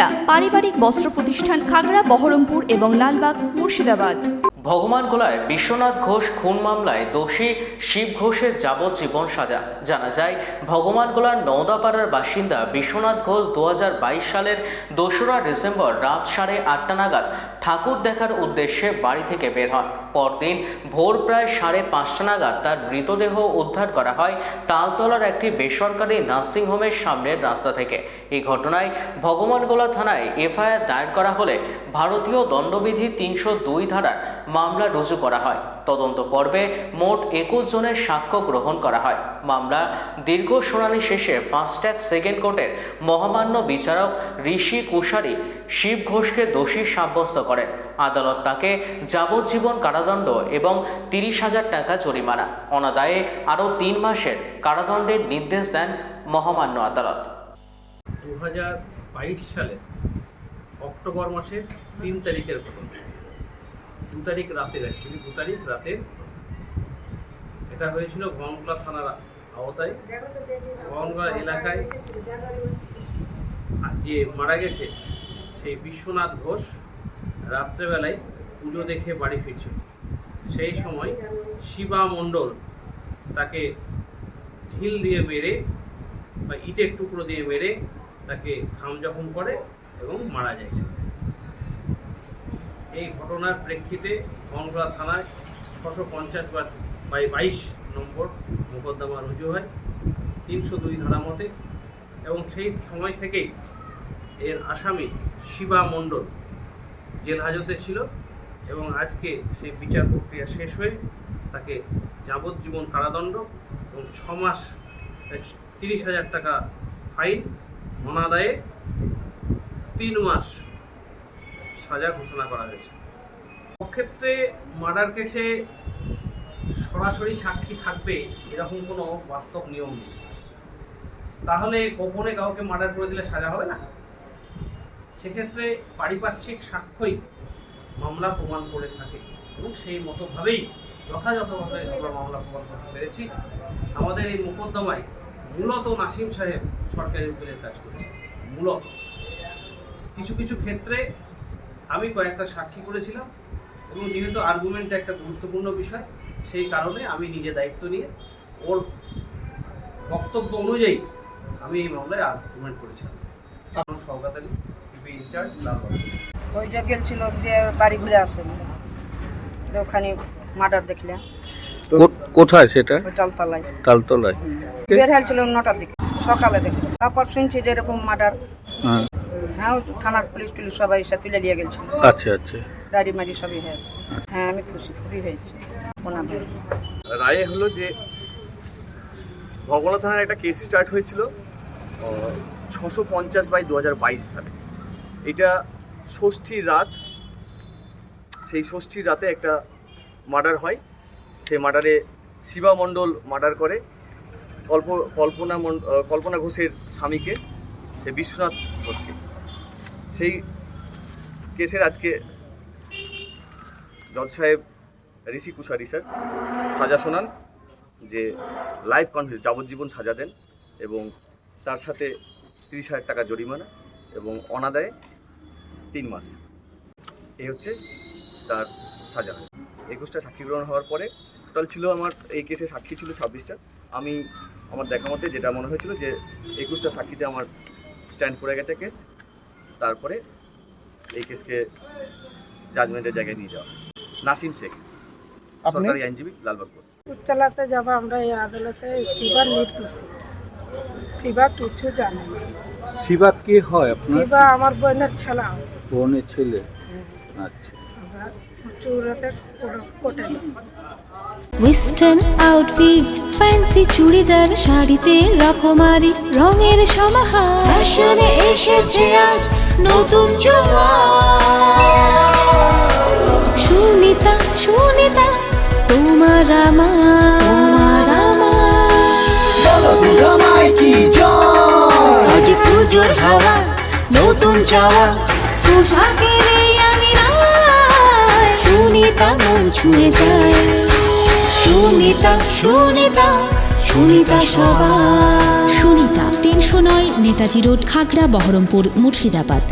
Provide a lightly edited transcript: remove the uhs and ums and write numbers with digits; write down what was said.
বিক্রেতা, পারিবারিক বস্ত্র প্রতিষ্ঠান, খাগড়া, বহরমপুর এবং লালবাগ, মুর্শিদাবাদ। ভগবানগোলায় বিশ্বনাথ ঘোষ খুন মামলায় দোষী শিব ঘোষের যাবজ্জীবন সাজা। জানা যায়, ভগবানগোলার নওদাপাড়ার বাসিন্দা বিশ্বনাথ ঘোষ 2022 সালের 2রা ডিসেম্বর রাত 8:30 নাগাদ ঠাকুর দেখার উদ্দেশ্যে বাড়ি থেকে বের হন। পরদিন ভোর প্রায় 5:30 নাগাদ তার মৃতদেহ উদ্ধার করা হয় তালতলার একটি বেসরকারি নার্সিংহোমের সামনের রাস্তা থেকে। এই ঘটনায় ভগবানগোলা থানায় এফআইআর দায়ের করা হলে ভারতীয় দণ্ডবিধি 302 ধারার মামলা রুজু করা হয়। তদন্ত পর্বে মোট 21 জনের সাক্ষ্য গ্রহণ করা হয়। মামলা দীর্ঘ শুনানি শেষে ফাস্ট ট্র্যাক সেকেন্ড কোর্টের মহামান্য বিচারক ঋষি কুশারি শিব ঘোষকে দোষী সাব্যস্ত করেন। আদালত তাকে যাবজ্জীবন কারাদণ্ড এবং 30,000 টাকা জরিমানা, অনাদায়ে আরও 3 মাসের কারাদণ্ডের নির্দেশ দেন মহামান্য আদালত। 2022 সালের অক্টোবর মাসের 3 তারিখের ঘটনা। 2 তারিখ রাতের, অ্যাকচুয়ালি 2 তারিখ রাতের এটা হয়েছিল ভগবানগোলা থানার আওতায়। ভগবানগোলা এলাকায় যে মারা গেছে সেই বিশ্বনাথ ঘোষ রাত্রেবেলায় পুজো দেখে বাড়ি ফিরছিল। সেই সময় শিবা মণ্ডল তাকে ঢিল দিয়ে মেরে বা ইটের টুকরো দিয়ে মেরে তাকে ঘাম জখম করে এবং মারা যায়। এই ঘটনার প্রেক্ষিতে ভগবানগোলা থানায় 650/22 নম্বর মোকদ্দমা রুজু হয় 302 ধারা মতে, এবং সেই সময় থেকেই এর আসামি শিবা মণ্ডল জেল হাজতে ছিল এবং আজকে সেই বিচার প্রক্রিয়া শেষ হয়ে তাকে যাবজ্জীবন কারাদণ্ড এবং 6 মাস 30,000 টাকা ফাইন, অনাদায়ে 3 মাস সাজা ঘোষণা করা হয়েছে। ক্ষেত্রে মার্ডার কেসে সরাসরি সাক্ষী থাকবে এরকম কোনো বাস্তব নিয়ম নেই। তাহলে গোপনে কাউকে মার্ডার করে দিলে সাজা হবে না? সেক্ষেত্রে পারিপার্শ্বিক সাক্ষ্যই মামলা প্রমাণ করে থাকে এবং সেই মতোভাবেই যথাযথভাবে আমরা মামলা প্রমাণ করতে পেরেছি। আমাদের এই মোকদ্দমায় মূলত নাসিম সাহেব সরকারি উকিলের কাজ করেছে। মূলত কিছু কিছু ক্ষেত্রে আমি কয়েকটা সাক্ষী করেছিলাম এবং যেহেতু আর্গুমেন্ট একটা গুরুত্বপূর্ণ বিষয়, সেই কারণে আমি নিজে দায়িত্ব নিয়ে ওর বক্তব্য অনুযায়ী আমি এই মামলায় আর্গুমেন্ট করেছিলাম। সওগাত আলী, ইনচার্জ, লালবাগ। ওই যে গেছিল যে বাড়ি ঘুরে আসেন, ওখানে মার্ডার দেখলাম। কোথায় সেটা? তালতলায়। তালতলায় বের হয়েছিল 9টার দিকে, সকালে দেখলাম। তারপর শুনছি যে এরকম মার্ডার। হ্যাঁ, থানার পুলিশ টুলিশ সবাই এসে তুলে নিয়ে গেছিল। আচ্ছা আচ্ছা, গাড়ি মারি সবই হয়েছে। হ্যাঁ, আমি খুবই হয়েছি। রায়ে হলো যে ভগবানগোলা থানার একটা কেস স্টার্ট হয়েছিল 650/2022 সালে। এটা ষষ্ঠীর রাত, সেই ষষ্ঠীর রাতে একটা মার্ডার হয়। সেই মার্ডারে শিবা মণ্ডল মার্ডার করে কল্পনা ঘোষের স্বামীকে, সে বিশ্বনাথ ঘোষকে। সেই কেসের আজকে জজ সাহেব ঋষি কুশারি স্যার সাজা শোনান, যে লাইফ কনফিউজ যাবজ্জীবন সাজা দেন এবং তার সাথে 30,000 টাকা জরিমানা এবং অনাদায়ে 3 মাস। এই হচ্ছে তার সাজা। 21টা সাক্ষী গ্রহণ হওয়ার পরে টোটাল ছিল আমার এই কেসে সাক্ষী ছিল 26টা। আমি আমার দেখা মতে যেটা মনে হয়েছিল যে 21টা সাক্ষীতে আমার স্ট্যান্ড করে গেছে কেস। তারপরে এই কেসকে জাজমেন্টের জায়গায় নিয়ে যাওয়া। নাসিম শেখ, সরকারি আইনজীবী, লালবাগ। চালাতে যাব আমরা এই আদালতে। শিবার নির্দোষী, শিবা কিছু জানে না। শিবা কি হয় আপনার? শিবা আমার বোনের ছেলে। বোনের ছেলে? আচ্ছা। চৌরাতে কোটে ওয়েস্টার্ন আউটফিট, ফ্যান্সি চুড়িদার, শাড়িতে রকমারি রঙের সমাহার, ফ্যাশনে এসেছে আজ নতুন সুনিতা। সুনিতা তোমার আমার, আজ পুজোর হাওয়া, নতুন চাওয়া, পোশাকের আমি সুনিতা মন ছুঁয়ে যায়। সুনিতা, সুনিতা, সুনিতা সবার। সুনিতা 309 নেতাজি রোড, খাগড়া, বহরমপুর, মুর্শিদাবাদ।